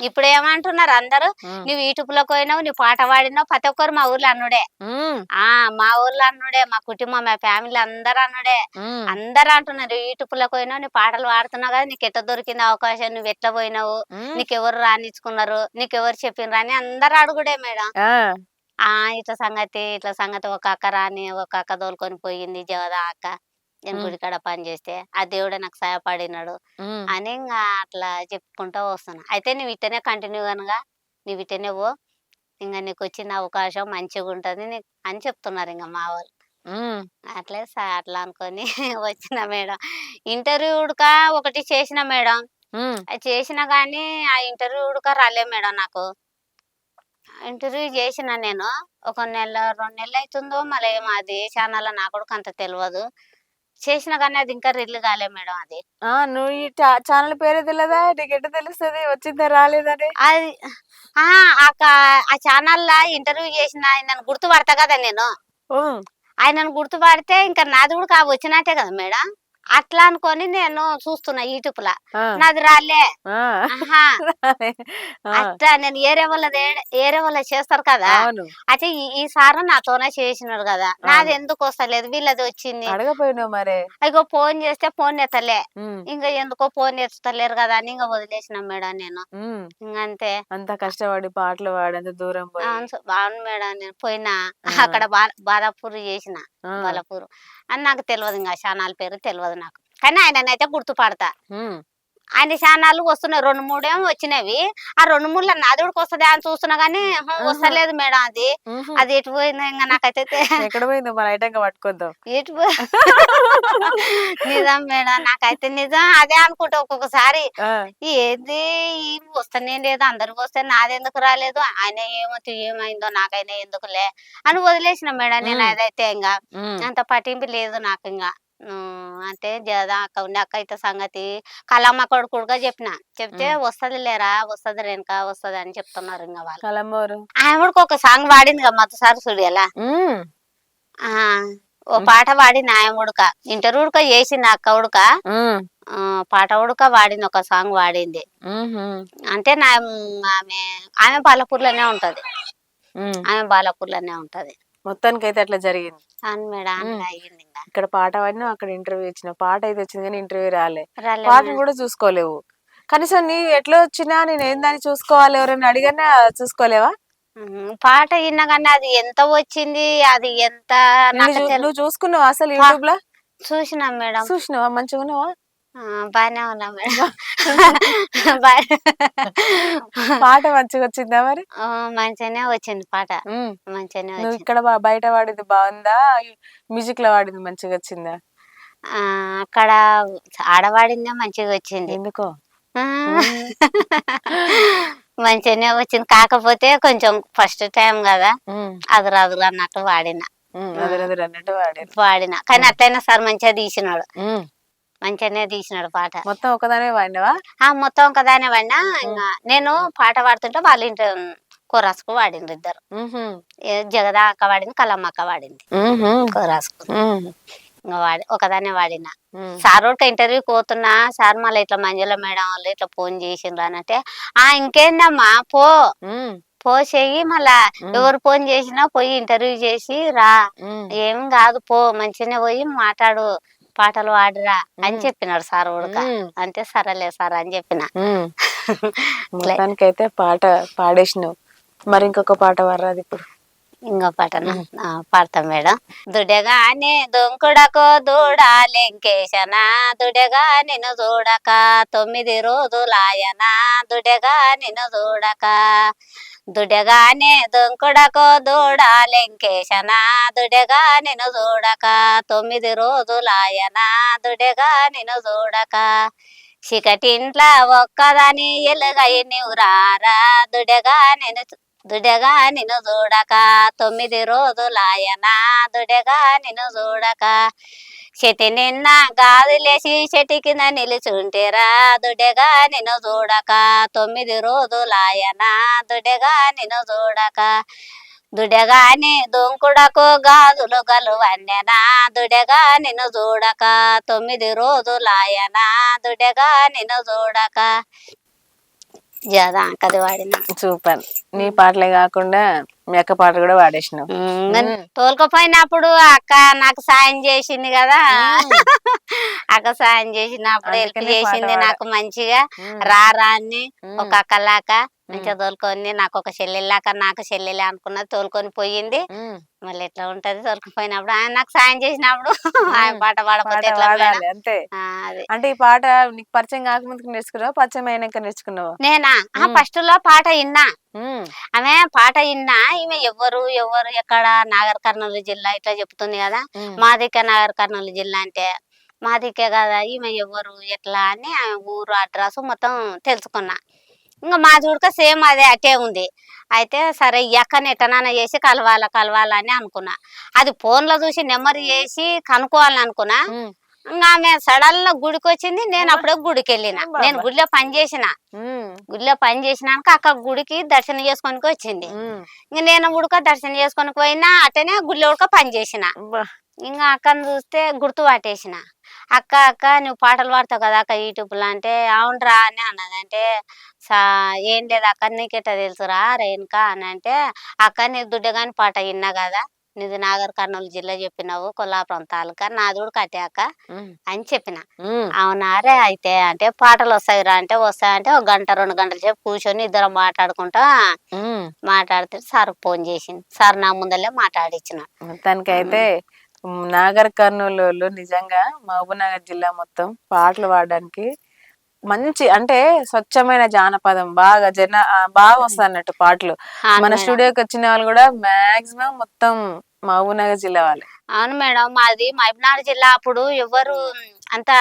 ఇప్పుడు ఏమంటున్నారు అందరూ, నువ్వు యూట్యూబ్‌లోకి పోయినావు, నువ్వు పాట పాడినావు ప్రతి ఒక్కరు మా ఊర్లో అనుడే. హ్మ్. మా ఊర్లో అనుడే, మా కుటుంబం, మా ఫ్యామిలీ అందరూ అనుడే. హ్మ్. అందరూ అంటున్నారు, "యూట్యూబ్‌లోకి పోయినావు, నువ్వు పాటలు పాడుతున్నావు కదా! నీకెట్ట దొరికింది అవకాశం? నువ్వెట్లా పోయినావు? హ్మ్. నీకెవరు రానిచ్చుకున్నారు? నీకెవరు చెప్పిండ్రు?" అని అందరూ అడుగుడే మేడం. ఆ! ఆ! ఇట్లా సంగతి ఒక అక్క ఒక అక్క తోలుకొని పోయింది జవదా అక్క. నేను హ్మ్. గుడికాడ పని చేస్తే, ఆ దేవుడే నాకు సహాయపడినాడు హ్మ్. అని ఇంగా అట్లా చెప్పుకుంటా వస్తున్నా. అయితే నువ్వు ఇట్టనే కంటిన్యూ‌గనగా నువ్వు ఇట్టనే పో. ఇంగ నీకొచ్చిన అవకాశం మంచిగుంటది అని చెప్తున్నారింగ మా వోళ్ళు. హ్మ్. అట్లా అనుకోని వచ్చిన మేడం. ఇంటర్వ్యూ ఉడక ఒకటి చేసిన మేడం. హ్మ్. అది చేసినా గానీ, ఆ ఇంటర్వ్యూ ఉడక రాలే మేడం నాకు. ఇంటర్వ్యూ చేసిన నేను. ఒక నెల, 2 నెలలయితుందో మరేమో అది ఏ ఛానల్లో నాకు కూడా అంత తెలవదు. చేసినా గానీ అది ఇంకా రిలీజ్ కాలే మేడం అది. ఆ! నువ్వు ఈ ఛానెల్ పేరే తెలవదా? నీకెట్ట తెలుస్తది వచ్చిందా రాలేదని? అది ఆ ఛానల్‌ల ఇంటర్వ్యూ చేసిన ఆయనను గుర్తుపడతా కదా నేను. హ్మ్. ఆయనను గుర్తుపడితే ఇంక నాది కూడా వచ్చినట్టే కదా మేడం. అట్లా అనుకోని నేను చూస్తున్నా యూట్యూబ్‌ల. ఆ! నాది రాలే. ఆ! ఆహా! ఆ! అట్లా నేను ఏరే వాళ్ళది చేస్తారు కదా! అవును. అయితే ఈ సారు నాతోనే చేసినాడు కదా! అవును. నాదెందుకొస్తలేదు వీళ్ళది వచ్చింది. అడగపోయినావు మరే. ఇగో ఫోను చేస్తే ఫోన్ ఎత్తలే. హ్మ్. ఇంగ ఎందుకో ఫోన్ ఎత్తుతలేరు కదా! అని ఇంగ వదిలేసినా మేడం నేను. హ్మ్. ఇంగంతే. అంత కష్టపడి పాటలు పాడి అంత దూరం పోయి. అవును మేడం. నేను పోయినా ఆ! అక్కడ బాలాపూర్ చేసిన. ఆ! బాలాపూర్. అని నాకు తెలవదు ఇంగ ఆ ఛానల్ పేరు తెలవదు నాకు. కానీ ఆయననైతే గుర్తుపడతా. హ్మ్. అన్ని ఛానల్లు వస్తున్నాయి. 2, 3 ఏమో వచ్చినవి. ఆ 2, 3లో నాది కూడా వస్తదా అని చూస్తున్నా గానీ, ఆహా! వస్తలేదు మేడం అది. హుహు. అది ఎటు పోయిందో ఇంగ నాకైతే ఎక్కడ పోయిందో మరి ఐటంగా పట్టుకొద్దాం. ఎటు పో నిజం మేడం. నాకైతే నిజం అదే అనుకుంటా ఒక్కొక్కసారి. ఆ! ఏంది వస్తనే లేదు. అందరికి వస్తే నాదెందుకు రాలేదు? ఆయన ఏమైందో నాకైనా ఎందుకులే అని వదిలేసిన మేడం నేను హ్మ్. అదైతే ఇంగ. హ్మ్. అంత పట్టింపు లేదు నాకింగ. అంటే జదా అక్క ఉండే అక్క అయితే సంగతి కలమ్మ కొడుకుడుగా చెప్పిన. చెప్తే హ్మ్. వస్తదిలేరా, వస్తది రేణుక వస్తది అని చెప్తున్నారు ఇంగ వాళ్ళు. కలంబోరు. ఆమె కూడా ఒక సాంగ్ పాడిందిగా 'మధుసారి సుడియల'. హ్మ్. ఆ! ఓ హ్మ్. పాట పాడింది ఆమె ఉడక. ఇంటర్వ్యూ ఉడక చేసింది ఆ అక్క ఉడక. హ్మ్. పాట ఉడక పాడింది. ఒక సాంగ్ పాడింది. హుహు. అంటే ఆమె ఆమె బాలపూర్‌లోనే ఉంటది. హ్మ్. ఆమె బాలపూర్‌లోనే ఉంటది. మొత్తానికైతే అట్లా జరిగింది. అవును మేడం. హ్మ్. అట్లా అయ్యిందింగ. ఇక్కడ పాట పాడినావు, అక్కడ ఇంటర్వ్యూ ఇచ్చినావు. పాట అయితే వచ్చింది గానీ ఇంటర్వ్యూ రాలే. రాలే పాటను మేడం. గూడా చూసుకోలేవు. కనీసం నీవు ఎట్లా వచ్చినా నేనేందని చూసుకోవాలి ఎవరైనా అడిగన్నా చూసుకోలేవా? పాట ఇన్నా గాని అది ఎంత వచ్చింది, అది ఎంత నాకు నువ్వు చూసుకున్నావా అసలు పా యూట్యూబ్‌ల? చూసినాం మేడం. చూసినావా మంచిగున్నావా? ఆ! బానే ఉన్నా మేడం. బా బా పాట మంచిగొచ్చిందా మరి? మంచిగానే వచ్చింది పాట. హ్మ్. మంచిగానే నువ్వు వచ్చింది. ఇక్కడ బయట పాడింది బావుందా? మ్యూజిక్‌లో పాడింది మంచిగొచ్చిందా? అక్కడ ఆడవాడిందే మంచిగొచ్చింది. ఎందుకో? ఆ! హ్మ్. మంచిగానే వచ్చింది. కాకపోతే కొంచెం ఫస్ట్ టైమ్ గదా! హ్మ్. అదురు అన్నట్టు వాడిన. హ్మ్. ఆ! అదరదరన్నట్టు పాడారు. కానీ హ్మ్. అట్లయినా సార్ మంచిగా తీసినాడు. హ్మ్. మంచిగానే తీసినాడు పాట. మొత్తం ఒక్కదానివే పాడినావా? మొత్తం ఒకదాన్నే పాడినా. హ్మ్. నేను పాట పాడుతుంటే వాళ్ళు కోరస్‌కు పాడిండ్రు ఇద్దరు. హుహు. జగదా అక్క పాడింది, కల్లమ్మ అక్క పాడింది హుహు. కోరస్‌కు. హ్మ్. ఇంగ ఒకదాన్నే పాడిన. హ్మ్. సార్ కూడా ఇంటర్వ్యూకి పోతున్నా, సార్ మళ్ళా ఇట్లా మంజుల మేడం వాళ్ళు ఇట్లా ఫోన్ చేసిండ్రు అనంటే, ఇంకేందమ్మా పో, హ్మ్. పో చెయ్యి మళ్ళా హ్మ్. ఎవరు ఫోన్ చేసినా పోయి ఇంటర్వ్యూ చేసి రా. హ్మ్. ఏం గాదు పో మంచిగనే పోయి మాట్లాడు. పాటలు పాడురా అని హ్మ్. చెప్పినాడు సార్ ఉడక. హ్మ్. అంటే సరేలే సార్ అని చెప్పిన. హ్మ్. అట్లే. మొత్తానికైతే పాట పాడేసినావు. మరి ఇంకొక పాట పాడరాదిప్పుడు. ఇంగో పాటనా? హ్మ్. పాడతా మేడం. దుడెగానే దొంకుడకో దూడాలెంకేశనా దుడెగా నిన్ను చూడక 9 రోజులాయనా దుడెగా నిన్ను చూడక. దుడెగానే దొంకుడకో దూడాలెంకేశనా దుడెగా నిన్ను చూడక 9 రోజులాయనా దుడెగా నిన్ను చూడక. చీకటింట్ల ఒక్కదాని ఎలుగై నీవు రారా దుడెగా నిన్ను చూడక 9 రోజులాయనా దుడెగా నిన్ను చూడక. చెటి నిన్న గాజులేసి చెట్టు కింద నిలుచుంటేరా దుడెగా నిన్ను చూడక 9 రోజులాయనా దుడెగా నిన్ను చూడక. దుడెగాని దొంకుడకు గాజులు గలువన్నెనా దుడెగా నిన్ను చూడక 9 రోజులాయనా దుడెగా నిన్ను చూడక. జదా కది వాడిన. సూపర్. నీ పాటలే కాకుండా మీ అక్క పాట కూడా వాడేసినావు. తోలుకపోయినప్పుడు అక్క నాకు సాయం చేసింది కదా, అక్క సాయం చేసినప్పుడు హెల్ప్ అందుకనే పాట చేసింది పాడా. నాకు మంచిగా. ఉమ్, రా అని ఒక ఉమ్, అక్కలాక మంచిగా తోలుకొని, నాకు ఒక చెల్లెళ్ళాక నాకు చెల్లెలే అనుకున్నది, తోలుకొని పోయింది. ఉమ్, మళ్ళీ ఎట్లా ఉంటది తోలుకుపోయినప్పుడు, ఆయన నాకు సాయం చేసినప్పుడు ఆయన ఉమ్. పాట పాడకపోతే పాట ఎట్లా మేడం? పాడాలి అంతే. అది అంటే ఈ పాట నీకు పరిచయం కాకముందుకు నేర్చుకున్నావా, పరిచయం అయినాక నేర్చుకున్నావా? నేనా ఉమ్, ఫస్ట్ లో పాట విన్నా, ఉమ్, ఆమె పాట విన్నా. ఈమె ఎవరు ఎవరు ఎక్కడ, నాగర్ కర్నూలు జిల్లా ఇట్లా చెప్తుంది కదా. ఉమ్, మాదికే నాగర్ కర్నూలు జిల్లా అంటే మాదికే కదా, ఈమె ఎవరు ఎట్లా అని ఆమె ఊరు అడ్రస్ మొత్తం తెలుసుకున్నా. ఇంకా మా చూడక సేమ్ అదే అటే ఉంది. అయితే సరే ఈ అక్కని ఎట్టనాన్న చేసి కలవాలని అనుకున్నా. అది ఫోన్లో చూసి నెంబర్ చేసి కనుక్కోవాలని అనుకున్నా. ఉమ్, ఇంకా ఆమె సడన్ గా గుడికి వచ్చింది, నేను అప్పుడే గుడికి వెళ్ళిన. అబ్బా, నేను అబ్బా. గుడిలో పని చేసిన, ఉమ్, గుడిలో పని చేసినాక అక్క గుడికి దర్శనం చేసుకొని వచ్చింది. ఉమ్, ఇంక నేను ఉడక దర్శనం చేసుకొని పోయినా, అట్టనే గుడిలో ఉడక పని చేసిన. అబ్బా. ఇంకా అక్కను చూస్తే గుర్తు పట్టేసిన. అక్క అక్క నువ్వు పాటలు పాడతావు కదా అక్క యూట్యూబ్లో అంటే, అవునరా అని అన్నది. అంటే సా ఏం లేదు అక్క, నీకెట్టా తెలుసురా రేణుకా అని అంటే, అక్క నీ దుడ్డగాని పాట విన్నా కదా, నీది నాగర్ కర్నూలు జిల్లా చెప్పినావు, కొల్లాపురం తాలూకా, నాది కూడా కట్టే అక్క ఉమ్, అని చెప్పిన. ఉమ్, అవునారే అయితే అంటే పాటలు వస్తాయిరా అంటే, వస్తాయంటే ఒక గంట 2 గంటల సేపు కూర్చొని ఇద్దరం మాట్లాడుకుంటా ఉమ్. మాట్లాడితే సార్ ఫోన్ చేసింది. సార్ నా ముందలే మాట్లాడించిన. మొత్తానికైతే నాగర్ కర్నూలు వాళ్ళు నిజంగా మహబూబ్నగర్ జిల్లా మొత్తం పాటలు పాడడానికి మంచి, అంటే స్వచ్ఛమైన జానపదం బాగా వస్తాయి అన్నట్టు పాటలు. అవును మన మేడం. స్టూడియోకి వచ్చిన వాళ్ళు కూడా మాక్సిమం మొత్తం మహబూబ్నగర్ జిల్లా వాళ్ళే. అవును మేడం, మాది మహబూబ్నగర్ జిల్లా. అప్పుడు ఎవరు అంత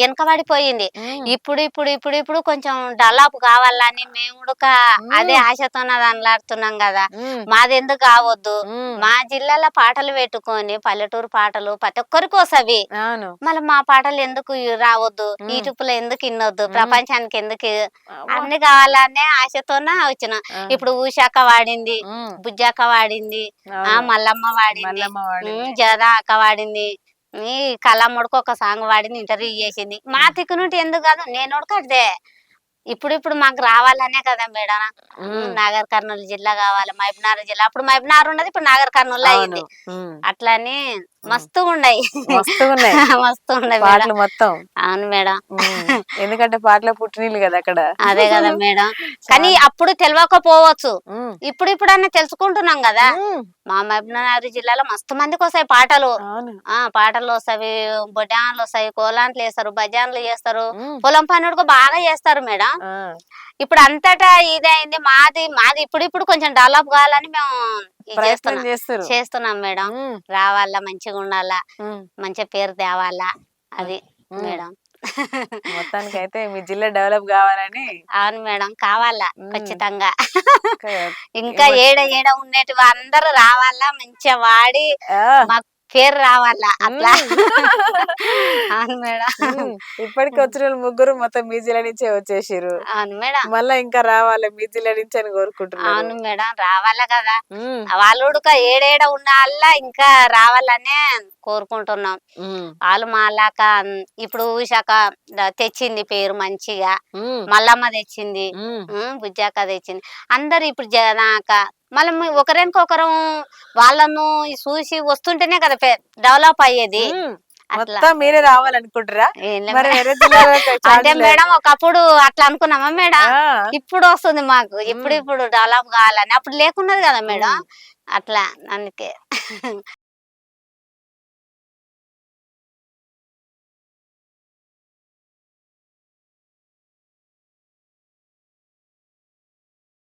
వెనకబడిపోయింది. ఉమ్, ఇప్పుడు ఇప్పుడు ఇప్పుడు ఇప్పుడు కొంచెం డెవలప్ కావాలని మేము కూడా అదే ఉమ్, ఆశతో దానిలాడుతున్నాం కదా. ఉమ్, మాది ఎందుకు కావద్దు? ఉమ్. మా జిల్లాలో పాటలు పెట్టుకొని పల్లెటూరు పాటలు ప్రతి ఒక్కరికి వస్తవి. అవును. మళ్ళీ మా పాటలు ఎందుకు రావద్దు? ఉమ్, యూట్యూబ్ లో ఎందుకు ఇన్నొద్దు? ఉమ్. ప్రపంచానికి ఎందుకు? అవ్వ. అన్ని కావాలనే ఆశతోన వచ్చిన. ఆ, ఇప్పుడు ఊషాక వాడింది, ఉమ్, బుజ్జాక వాడింది, అవును. మల్లమ్మ వాడింది, మల్లమ్మ వాడింది. జదా అక్క వాడింది, ఈ కళమ్మడికి ఒక సాంగ్ వాడింది, ఇంటర్వ్యూ చేసింది. మా తిక్కు నుండి ఎందుకు కాదు, నేను ఉడకదే. ఇప్పుడు మాకు రావాలనే కదా మేడం. ఉమ్, నాగర్ కర్నూలు జిల్లా కావాలి, మహబూబ్నగర్ జిల్లా. అప్పుడు మహబూబ్నగర్ ఉన్నది, ఇప్పుడు నాగర్ కర్నూలు అవును. అయింది. ఉమ్, అట్లని ఉమ్. మస్తు ఉన్నాయి. మస్తుగా ఉన్నాయి మస్తు ఉన్నాయి మేడం. పాటలు మొత్తం. అవును మేడం. ఎందుకంటే పాటల పుట్టినీళ్ళు కదా అక్కడ. అదే కదా మేడం. కానీ చాలా. అప్పుడు తెలియకపోవచ్చు, ఉమ్, ఇప్పుడన్నా తెలుసుకుంటున్నాం కదా. ఉమ్, మా మహబూబ్నగర్ జిల్లాలో మస్తు మందికి వస్తాయి పాటలు. అవును. పాటలు వస్తాయి, బొడ్డాన్లు వస్తాయి, కోలాంట్లు వేస్తారు, భజన్లు చేస్తారు, ఉమ్, పొలం పనుడుకు బాగా చేస్తారు మేడం. ఆ, ఇప్పుడు అంతటా ఇదే అయింది. మాది ఇప్పుడు కొంచెం డెవలప్ కావాలని మేము ఇది ప్రయత్నం చేస్తారు. చేస్తున్నాం మేడం. ఉమ్, రావాలా, మంచిగా ఉండాలా, ఉమ్, మంచిగా పేరు తేవాలా, అది ఉమ్. మేడం. మొత్తానికైతే మీ జిల్లా డెవలప్ కావాలని. అవును మేడం, కావాలా ఉమ్, ఖచ్చితంగా. క- ఇంకా ఏడ ఏడ ఉండేటివి అందరూ రావాలా, మంచిగా వాడి ఆ, మాకు పేరు రావాలా అట్లా. ఉమ్. అవును మేడం. ఉమ్, ఇప్పటికి వచ్చిన వాళ్ళు ముగ్గురు మొత్తం మీ జిల్లా నుంచే వచ్చేసారు. అవును మేడం. మళ్ళా ఇంకా రావాలి మీ జిల్లా నుంచి అని కోరుకుంటున్నారు. అవును మేడం, రావాలా కదా. ఉమ్, వాళ్ళుడుక ఏడేడ ఉన్న ఇంకా రావాలనే కోరుకుంటున్నాం. ఉమ్, వాళ్ళు మాలాక ఇప్పుడు ఊషాక తెచ్చింది పేరు మంచిగా, ఉమ్, మల్లమ్మ తెచ్చింది, ఉమ్. బుజ్జాక తెచ్చింది. అందరు ఇప్పుడు జనాక మళ్ళీ ఒకరికొకరం వాళ్ళను చూసి వస్తుంటేనే కదా డెవలప్ అయ్యేది. ఉమ్. అట్లా మొత్తం మీరే రావాలనుకుంటారా? ఏంలే మరి మేడం. వేరే జిల్లాలో అంటే మేడం ఒకప్పుడు అట్లా అనుకున్నామా మేడం, ఆ, ఇప్పుడు వస్తుంది మాకు. ఉమ్, ఇప్పుడు డెవలప్ కావాలని, అప్పుడు లేకున్నది కదా మేడం. ఉమ్. అట్లా అందుకే